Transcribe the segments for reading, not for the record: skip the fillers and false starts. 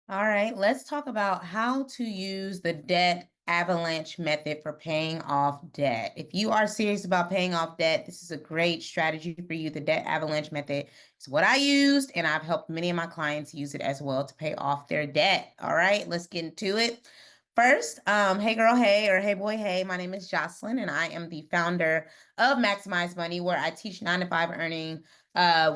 All right, let's talk about how to use the debt avalanche method for paying off debt. If you are serious about paying off debt, this is a great strategy for you. The debt avalanche method is what I used, and I've helped many of my clients use it as well to pay off their debt. All right, let's get into it. First, hey girl, hey, or hey boy, hey, my name is Jocelyn, and I am the founder of Maximize Money, where I teach 9 to 5 earning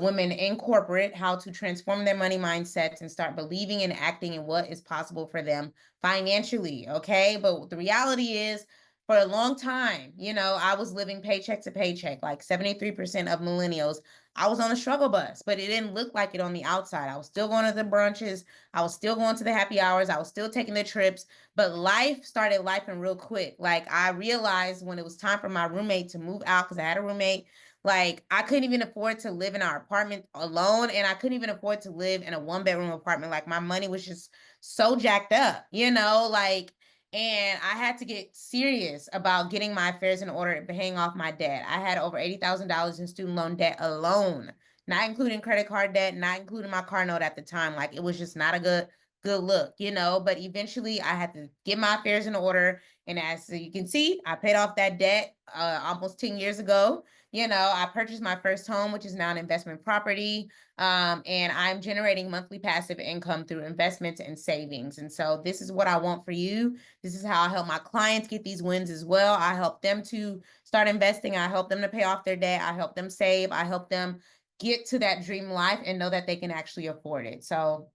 women in corporate how to transform their money mindsets and start believing and acting in what is possible for them financially. Okay. But the reality is, for a long time, I was living paycheck to paycheck, like 73% of millennials. I was on the struggle bus, but it didn't look like it on the outside. I was still going to the brunches. I was still going to the happy hours. I was still taking the trips, but life started lifing real quick. Like I realized when it was time for my roommate to move out, because I had a roommate, like I couldn't even afford to live in our apartment alone, and I couldn't even afford to live in a one-bedroom apartment. Like my money was just so jacked up, like, and I had to get serious about getting my affairs in order and paying off my debt. I had over $80,000 in student loan debt alone, not including credit card debt, not including my car note at the time. Like it was just not a good look, but eventually I had to get my affairs in order. And as you can see, I paid off that debt almost 10 years ago. I purchased my first home, which is now an investment property. And I'm generating monthly passive income through investments and savings. And so this is what I want for you. This is how I help my clients get these wins as well. I help them to start investing. I help them to pay off their debt. I help them save. I help them get to that dream life and know that they can actually afford it. So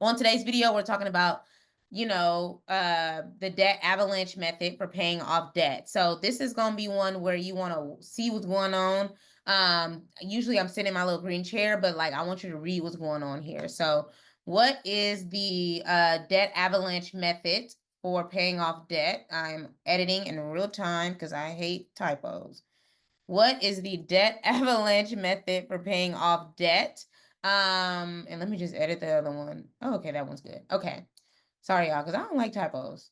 on today's video, we're talking about, the debt avalanche method for paying off debt. So this is going to be one where you want to see what's going on. Usually I'm sitting in my little green chair, but like I want you to read what's going on here. So what is the debt avalanche method for paying off debt? I'm editing in real time because I hate typos. What is the debt avalanche method for paying off debt? And let me just edit the other one. Oh, okay, that one's good. Okay. Sorry, y'all, because I don't like typos.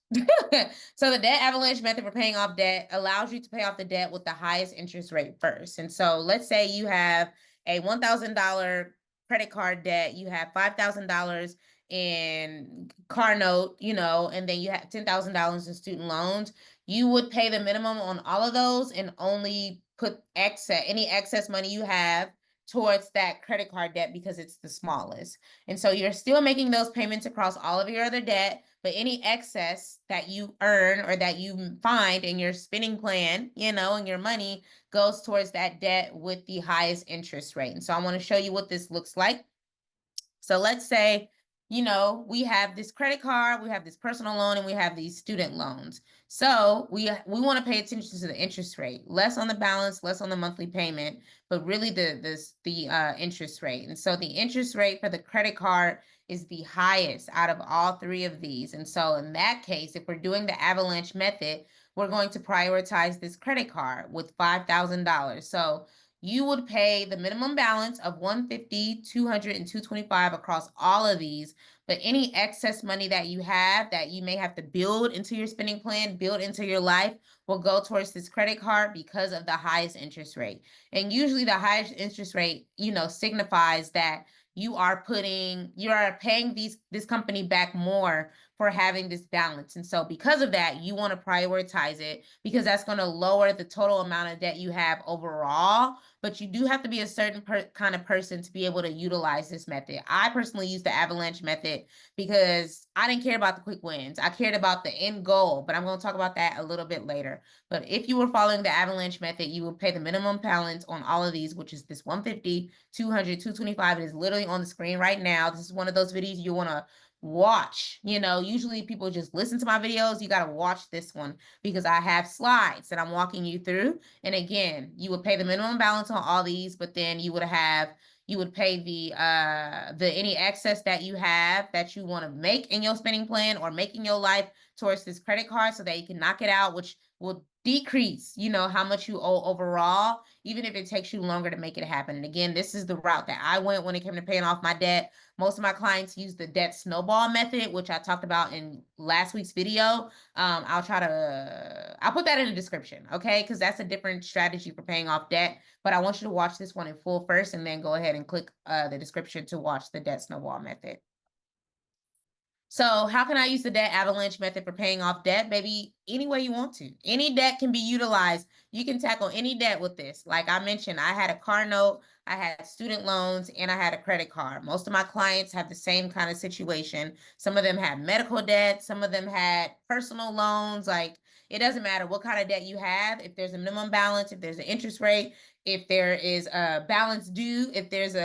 So the debt avalanche method for paying off debt allows you to pay off the debt with the highest interest rate first. And so let's say you have a $1,000 credit card debt, you have $5,000 in car note, and then you have $10,000 in student loans. You would pay the minimum on all of those and only put any excess money you have towards that credit card debt because it's the smallest. And so you're still making those payments across all of your other debt, but any excess that you earn or that you find in your spending plan, and your money goes towards that debt with the highest interest rate. And so I want to show you what this looks like. So let's say, we have this credit card, we have this personal loan, and we have these student loans. So we want to pay attention to the interest rate, less on the balance, less on the monthly payment, but really the interest rate. And so the interest rate for the credit card is the highest out of all three of these. And so in that case, if we're doing the avalanche method, we're going to prioritize this credit card with $5,000. So you would pay the minimum balance of 150, 200, and 225 across all of these. But any excess money that you have that you may have to build into your spending plan, build into your life, will go towards this credit card because of the highest interest rate. And usually the highest interest rate, signifies that you are paying this company back more for having this balance. And so because of that, you want to prioritize it because that's going to lower the total amount of debt you have overall. But you do have to be a certain kind of person to be able to utilize this method. I personally use the avalanche method because I didn't care about the quick wins. I cared about the end goal, but I'm going to talk about that a little bit later. But if you were following the avalanche method, you would pay the minimum balance on all of these, which is this 150, 200, 225. It is literally on the screen right now. This is one of those videos you want to watch. Usually people just listen to my videos. You got to watch this one because I have slides that I'm walking you through. And again, you would pay the minimum balance on all these, but then you would pay the any excess that you have that you want to make in your spending plan or make in your life towards this credit card so that you can knock it out, which will decrease, how much you owe overall, even if it takes you longer to make it happen. And again, this is the route that I went when it came to paying off my debt. Most of my clients use the debt snowball method, which I talked about in last week's video. I'll put that in the description, okay? Because that's a different strategy for paying off debt. But I want you to watch this one in full first and then go ahead and click the description to watch the debt snowball method. So how can I use the debt avalanche method for paying off debt? Baby, any way you want to. Any debt can be utilized. You can tackle any debt with this. Like I mentioned, I had a car note, I had student loans, and I had a credit card. Most of my clients have the same kind of situation. Some of them had medical debt, some of them had personal loans. Like it doesn't matter what kind of debt you have. If there's a minimum balance, if there's an interest rate, if there is a balance due, if there's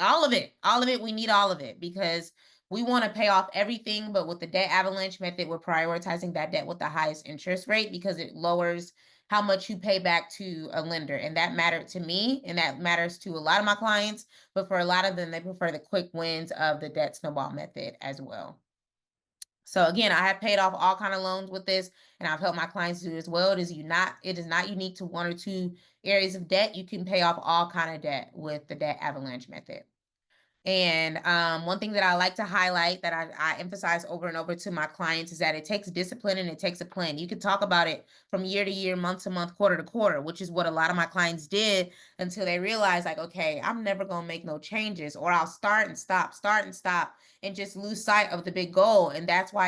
all of it, we need all of it because we want to pay off everything, but with the debt avalanche method, we're prioritizing that debt with the highest interest rate because it lowers how much you pay back to a lender. And that mattered to me, and that matters to a lot of my clients. But for a lot of them, they prefer the quick wins of the debt snowball method as well. So again, I have paid off all kind of loans with this, and I've helped my clients do as well. It is not unique to one or two areas of debt. You can pay off all kind of debt with the debt avalanche method. And one thing that I like to highlight that I emphasize over and over to my clients is that it takes discipline and it takes a plan. You can talk about it from year to year, month to month, quarter to quarter, which is what a lot of my clients did until they realized, like, okay, I'm never going to make no changes, or I'll start and stop, and just lose sight of the big goal. And that's why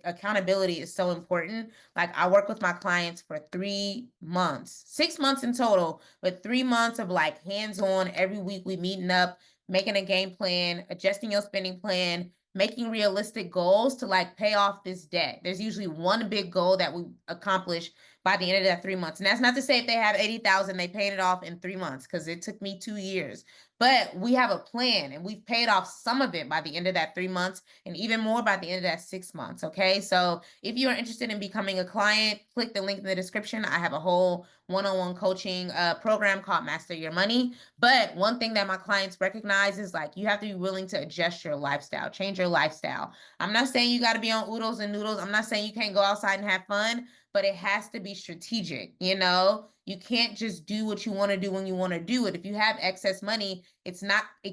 accountability is so important. Like, I work with my clients for 3 months, 6 months in total, but 3 months of like hands on every week we meeting up, making a game plan, adjusting your spending plan, making realistic goals to like pay off this debt. There's usually one big goal that we accomplish by the end of that 3 months. And that's not to say if they have 80,000, they paid it off in 3 months, because it took me 2 years. But we have a plan and we've paid off some of it by the end of that 3 months, and even more by the end of that 6 months. Okay. So if you are interested in becoming a client, click the link in the description. I have a whole one-on-one coaching program called Master Your Money. But one thing that my clients recognize is like you have to be willing to adjust your lifestyle, change your lifestyle. I'm not saying you got to be on oodles and noodles. I'm not saying you can't go outside and have fun, but it has to be strategic. You know, you can't just do what you want to do when you want to do it. If you have excess money, it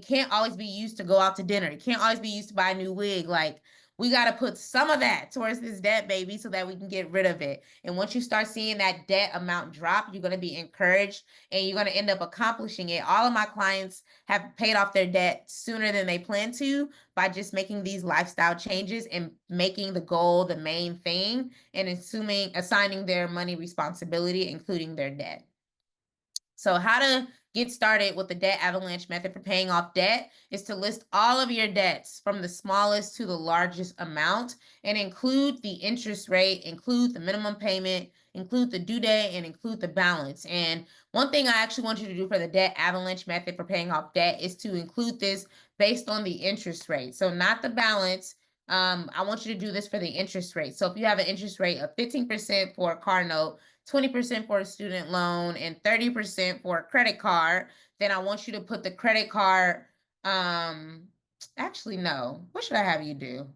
can't always be used to go out to dinner. It can't always be used to buy a new wig. Like, we got to put some of that towards this debt, baby, so that we can get rid of it. And once you start seeing that debt amount drop, you're going to be encouraged and you're going to end up accomplishing it. All of my clients have paid off their debt sooner than they plan to by just making these lifestyle changes and making the goal the main thing, and assigning their money responsibility, including their debt. So how to get started with the debt avalanche method for paying off debt is to list all of your debts from the smallest to the largest amount, and include the interest rate, include the minimum payment, include the due date, and include the balance. And one thing I actually want you to do for the debt avalanche method for paying off debt is to include this based on the interest rate. So not the balance. I want you to do this for the interest rate. So if you have an interest rate of 15% for a car note, 20% for a student loan, and 30% for a credit card, then I want you to put the credit card, actually, no. What should I have you do?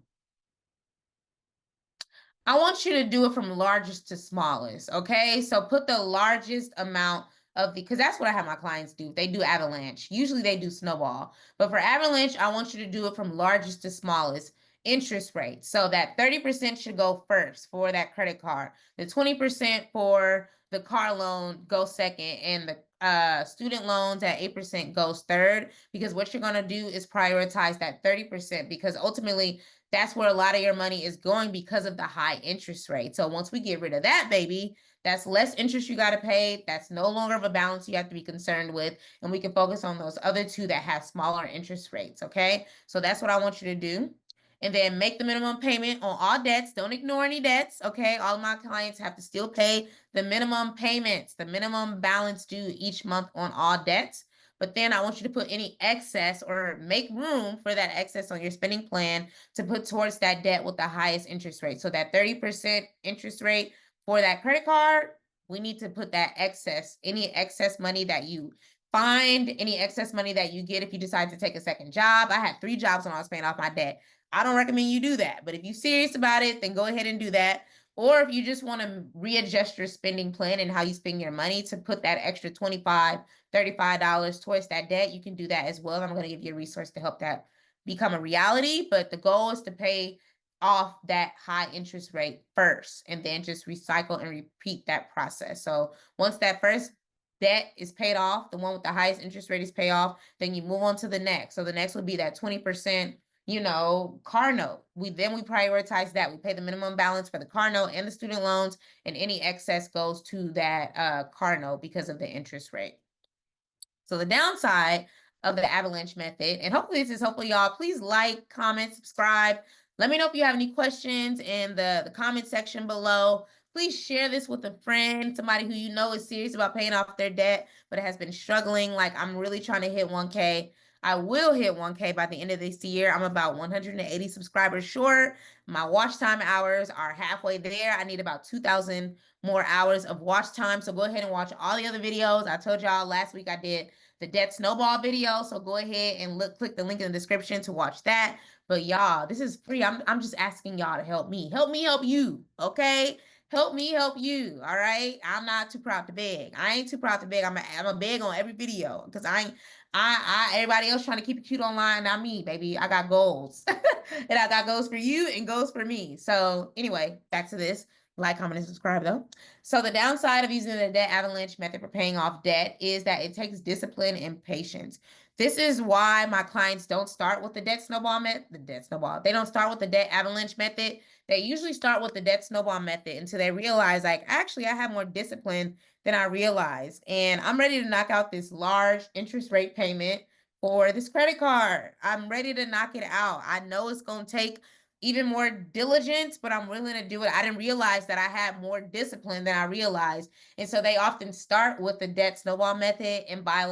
I want you to do it from largest to smallest, okay? So put the largest amount because that's what I have my clients do. They do avalanche. Usually they do snowball. But for avalanche, I want you to do it from largest to smallest interest rate. So that 30% should go first for that credit card. The 20% for the car loan goes second, and the student loans at 8% goes third, because what you're going to do is prioritize that 30%, because ultimately that's where a lot of your money is going because of the high interest rate. So once we get rid of that, baby, that's less interest you got to pay. That's no longer of a balance you have to be concerned with. And we can focus on those other two that have smaller interest rates. Okay. So that's what I want you to do. And then make the minimum payment on all debts. Don't ignore any debts. Okay. All of my clients have to still pay the minimum payments, the minimum balance due each month on all debts. But then I want you to put any excess, or make room for that excess on your spending plan, to put towards that debt with the highest interest rate. So that 30% interest rate for that credit card, we need to put that excess, any excess money that you find, any excess money that you get if you decide to take a second job. I had 3 jobs when I was paying off my debt. I don't recommend you do that, but if you're serious about it, then go ahead and do that. Or if you just want to readjust your spending plan and how you spend your money to put that extra $25, $35 towards that debt, you can do that as well. I'm going to give you a resource to help that become a reality, but the goal is to pay off that high interest rate first, and then just recycle and repeat that process. So once that first debt is paid off, the one with the highest interest rate is paid off, then you move on to the next. So the next would be that 20%, car note. We prioritize that. We pay the minimum balance for the car note and the student loans, and any excess goes to that car note because of the interest rate. So the downside of the avalanche method, and hopefully this is helpful, y'all. Please like, comment, subscribe. Let me know if you have any questions in the comment section below. Please share this with a friend, somebody who you know is serious about paying off their debt, but has been struggling. Like, I'm really trying to hit 1K. I will hit 1K by the end of this year. I'm about 180 subscribers short. My watch time hours are halfway there. I need about 2,000 more hours of watch time. So go ahead and watch all the other videos. I told y'all last week I did the debt snowball video. So go ahead and click the link in the description to watch that. But y'all, this is free. I'm just asking y'all to help me. Help me help you. Okay? Help me help you. All right. I'm not too proud to beg. I ain't too proud to beg. I'm a beg on every video because everybody else trying to keep it cute online, not me, baby. I got goals. And I got goals for you and goals for me. So anyway, back to this. Like, comment, and subscribe though. So the downside of using the debt avalanche method for paying off debt is that it takes discipline and patience. This is why my clients don't start with the debt snowball method. They don't start with the debt avalanche method. They usually start with the debt snowball method until they realize, like, actually, I have more discipline than I realized. And I'm ready to knock out this large interest rate payment for this credit card. I'm ready to knock it out. I know it's going to take even more diligence, but I'm willing to do it. I didn't realize that I had more discipline than I realized. And so they often start with the debt snowball method. And by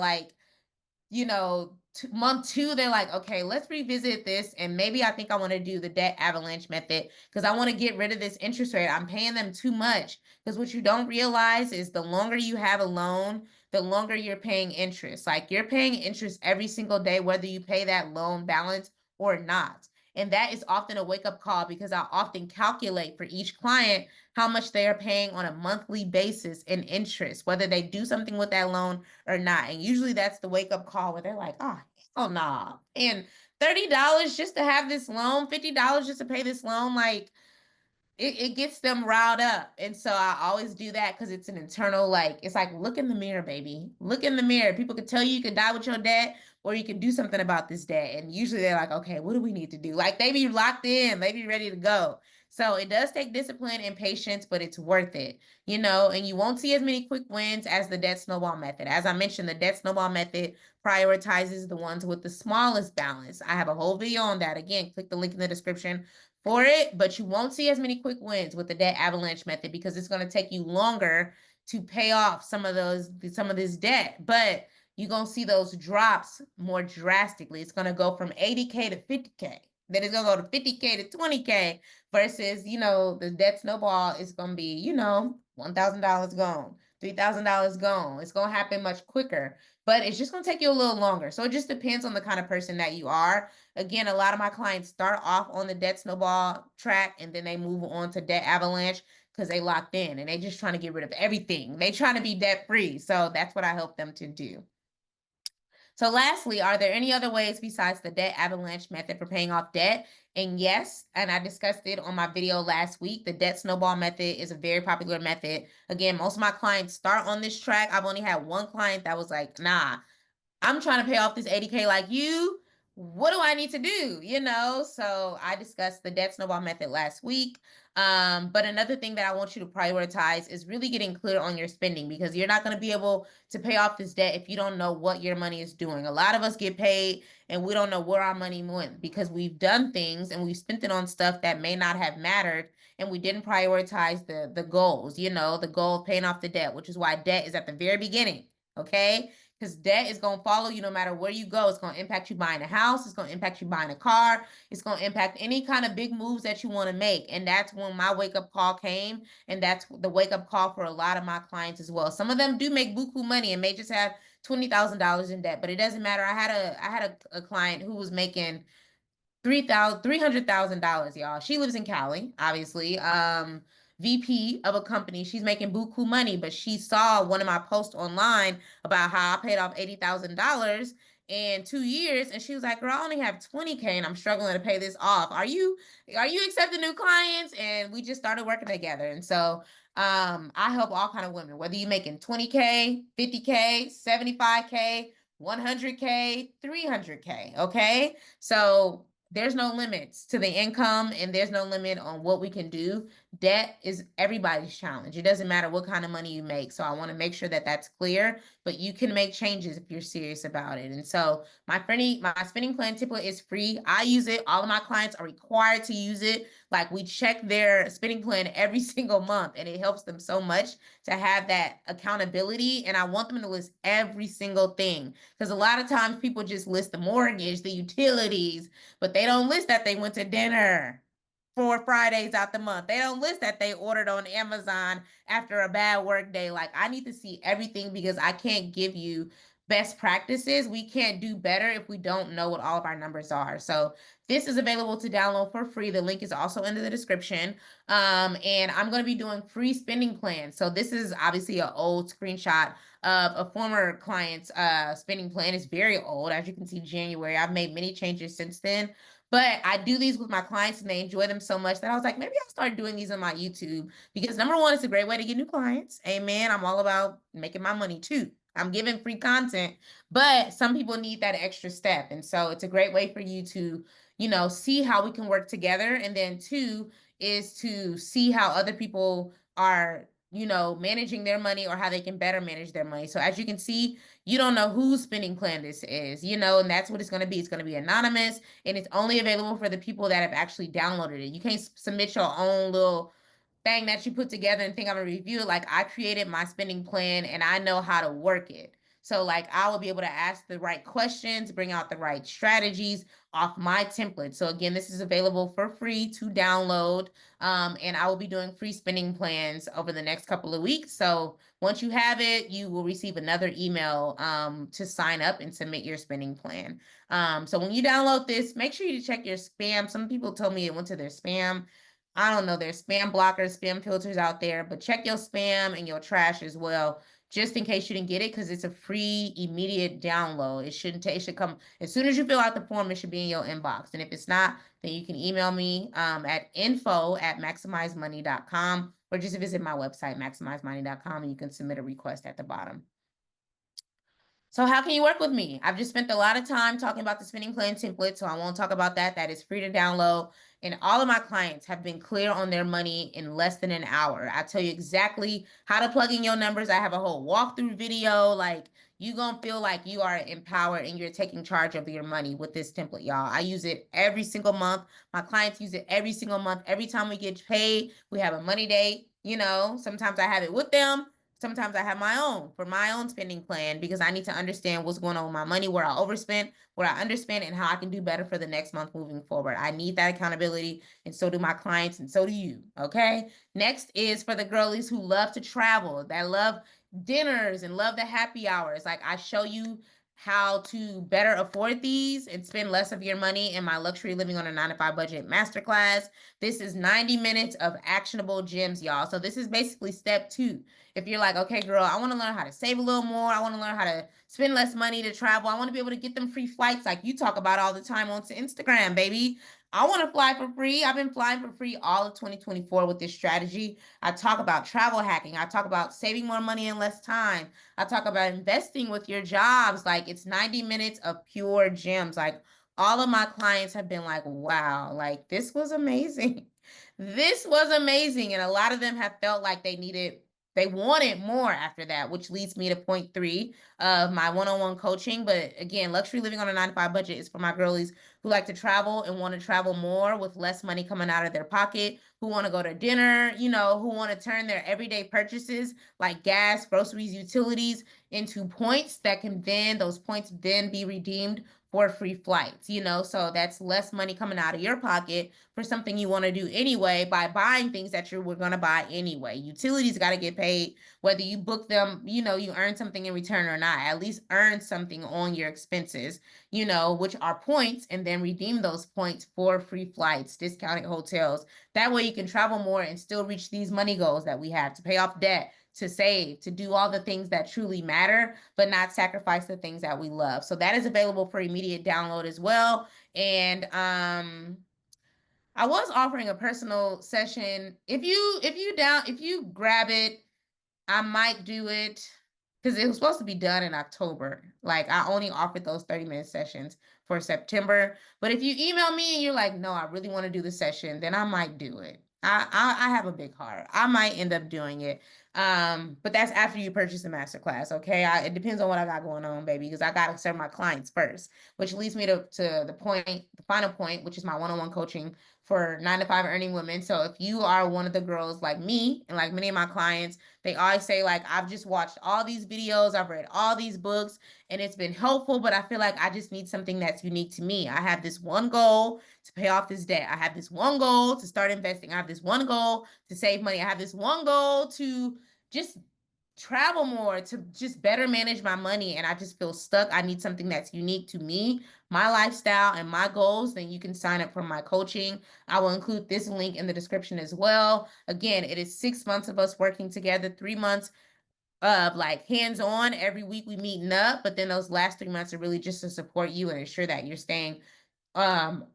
month 2, they're like, okay, let's revisit this. And maybe I think I want to do the debt avalanche method because I want to get rid of this interest rate. I'm paying them too much. Because what you don't realize is the longer you have a loan, the longer you're paying interest. Like, you're paying interest every single day, whether you pay that loan balance or not. And that is often a wake-up call because I often calculate for each client how much they are paying on a monthly basis in interest, whether they do something with that loan or not. And usually that's the wake-up call where they're like, oh, nah. And $30 just to have this loan, $50 just to pay this loan, like, it gets them riled up. And so I always do that because it's an internal, like, it's like, look in the mirror, baby. Look in the mirror. People could tell you could die with your debt or you can do something about this debt. And usually they're like, okay, what do we need to do? Like, they be locked in, they be ready to go. So it does take discipline and patience, but it's worth it, and you won't see as many quick wins as the debt snowball method. As I mentioned, the debt snowball method prioritizes the ones with the smallest balance. I have a whole video on that. Again, click the link in the description for it, but you won't see as many quick wins with the debt avalanche method because it's going to take you longer to pay off some of this debt. But you're going to see those drops more drastically. It's going to go from 80K to 50K. Then it's going to go to 50K to 20K versus, the debt snowball is going to be, $1,000 gone, $3,000 gone. It's going to happen much quicker, but it's just going to take you a little longer. So it just depends on the kind of person that you are. Again, a lot of my clients start off on the debt snowball track and then they move on to debt avalanche because they locked in and they just trying to get rid of everything. They trying to be debt free. So that's what I help them to do. So lastly, are there any other ways besides the debt avalanche method for paying off debt? And yes, and I discussed it on my video last week, the debt snowball method is a very popular method. Again, most of my clients start on this track. I've only had one client that was like, nah, I'm trying to pay off this 80K like you. What do I need to do? So I discussed the debt snowball method last week. But another thing that I want you to prioritize is really getting clear on your spending because you're not going to be able to pay off this debt if you don't know what your money is doing. A lot of us get paid and we don't know where our money went because we've done things and we've spent it on stuff that may not have mattered and we didn't prioritize the goals, the goal of paying off the debt, which is why debt is at the very beginning. Okay. Because debt is going to follow you no matter where you go. It's going to impact you buying a house. It's going to impact you buying a car. It's going to impact any kind of big moves that you want to make. And that's when my wake-up call came. And that's the wake-up call for a lot of my clients as well. Some of them do make buku money and may just have $20,000 in debt. But it doesn't matter. I had a client who was making $300,000, y'all. She lives in Cali, obviously. VP of a company. She's making buku money, but she saw one of my posts online about how I paid off $80,000 in 2 years, and she was like, "Girl, I only have 20K, and I'm struggling to pay this off. Are you accepting new clients?" And we just started working together, and so I help all kind of women, whether you're making 20K, 50K, 75K, 100K, 300K. Okay, so there's no limits to the income and there's no limit on what we can do. Debt is everybody's challenge. It doesn't matter what kind of money you make. So I want to make sure that that's clear, but you can make changes if you're serious about it. And so my spending plan template is free. I use it. All of my clients are required to use it. Like we check their spending plan every single month and it helps them so much to have that accountability. And I want them to list every single thing because a lot of times people just list the mortgage, the utilities, but they don't list that they went to dinner 4 Fridays out the month. They don't list that they ordered on Amazon after a bad work day. Like I need to see everything because I can't give you best practices. We can't do better if we don't know what all of our numbers are. So this is available to download for free. The link is also in the description. And I'm going to be doing free spending plans. So this is obviously an old screenshot of a former client's spending plan. It's very old. As you can see, January. I've made many changes since then. But I do these with my clients and they enjoy them so much that I was like, maybe I'll start doing these on my YouTube because number one, it's a great way to get new clients. Amen. I'm all about making my money too. I'm giving free content, but some people need that extra step. And so it's a great way for you to, see how we can work together. And then two is to see how other people are, managing their money or how they can better manage their money. So as you can see, you don't know whose spending plan this is, and that's what it's going to be. It's going to be anonymous and it's only available for the people that have actually downloaded it. You can't submit your own little thing that you put together and think I'm gonna review it. Like I created my spending plan and I know how to work it. So like I will be able to ask the right questions, bring out the right strategies off my template. So again, this is available for free to download. And I will be doing free spending plans over the next couple of weeks. So once you have it, you will receive another email to sign up and submit your spending plan. So when you download this, make sure you check your spam. Some people told me it went to their spam. I don't know, there's spam blockers, spam filters out there, but check your spam and your trash as well, just in case you didn't get it, because it's a free, immediate download. It should come as soon as you fill out the form, it should be in your inbox. And if it's not, then you can email me at info@maximizemoney.com or just visit my website, maximizemoney.com, and you can submit a request at the bottom. So how can you work with me? I've just spent a lot of time talking about the spending plan template, so I won't talk about that. That is free to download. And all of my clients have been clear on their money in less than an hour. I tell you exactly how to plug in your numbers. I have a whole walkthrough video. Like you're going to feel like you are empowered and you're taking charge of your money with this template, y'all. I use it every single month. My clients use it every single month. Every time we get paid, we have a money date. Sometimes I have it with them. Sometimes I have my own for my own spending plan because I need to understand what's going on with my money, where I overspent, where I underspent, and how I can do better for the next month moving forward. I need that accountability, and so do my clients, and so do you. Okay. Next is for the girlies who love to travel, that love dinners and love the happy hours. Like I show you how to better afford these and spend less of your money in my luxury living on a 9 to 5 budget masterclass. This is 90 minutes of actionable gems, y'all. So this is basically step 2. If you're like, okay, girl, I want to learn how to save a little more. I want to learn how to spend less money to travel. I want to be able to get them free flights like you talk about all the time on Instagram, baby. I want to fly for free. I've been flying for free all of 2024 with this strategy. I talk about travel hacking. I talk about saving more money in less time. I talk about investing with your jobs. Like it's 90 minutes of pure gems. Like all of my clients have been like, wow, like this was amazing. This was amazing. And a lot of them have felt like they wanted more after that, which leads me to point 3 of my one-on-one coaching. But again, luxury living on a 9 to 5 budget is for my girlies who like to travel and want to travel more with less money coming out of their pocket, who want to go to dinner, who want to turn their everyday purchases like gas, groceries, utilities into points that can then, those points then be redeemed for free flights, so that's less money coming out of your pocket for something you want to do anyway by buying things that you were going to buy anyway. Utilities got to get paid, whether you book them, you earn something in return or not, at least earn something on your expenses, which are points, and then redeem those points for free flights, discounted hotels. That way you can travel more and still reach these money goals that we have to pay off debt, to save, to do all the things that truly matter, but not sacrifice the things that we love. So that is available for immediate download as well. And I was offering a personal session. If you grab it, I might do it because it was supposed to be done in October. Like I only offered those 30-minute sessions for September. But if you email me and you're like, no, I really want to do the session, then I might do it. I have a big heart. I might end up doing it. But that's after you purchase the masterclass, okay? It depends on what I got going on, baby, because I gotta serve my clients first, which leads me to the point, the final point, which is my one-on-one coaching for 9 to 5 earning women. So if you are one of the girls like me and like many of my clients, they always say, like, I've just watched all these videos, I've read all these books, and it's been helpful, but I feel like I just need something that's unique to me. I have this one goal to pay off this debt. I have this one goal to start investing. I have this one goal to save money. I have this one goal to just travel more, to just better manage my money, and I just feel stuck. I need something that's unique to me, my lifestyle, and my goals. Then you can sign up for my coaching. I will include this link in the description as well. Again, it is 6 months of us working together, 3 months of like hands-on. Every week we meeting up, but then those last 3 months are really just to support you and ensure that you're staying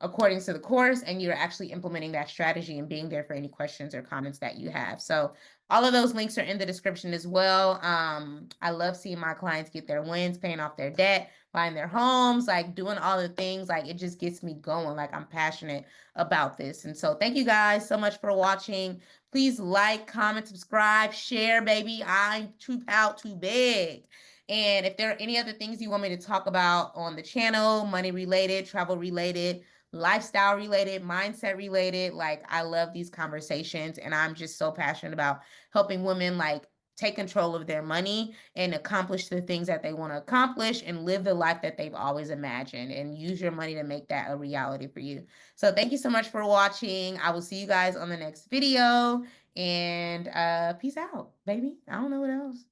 according to the course, and you're actually implementing that strategy and being there for any questions or comments that you have. So all of those links are in the description as well. I love seeing my clients get their wins, paying off their debt, buying their homes, like doing all the things. Like it just gets me going. Like I'm passionate about this. And so thank you guys so much for watching. Please like, comment, subscribe, share, baby. I'm too proud, too big. And if there are any other things you want me to talk about on the channel, money related, travel related, lifestyle related, mindset related, like I love these conversations, and I'm just so passionate about helping women like take control of their money and accomplish the things that they want to accomplish and live the life that they've always imagined, and use your money to make that a reality for you. So thank you so much for watching. I will see you guys on the next video, and peace out, baby. I don't know what else.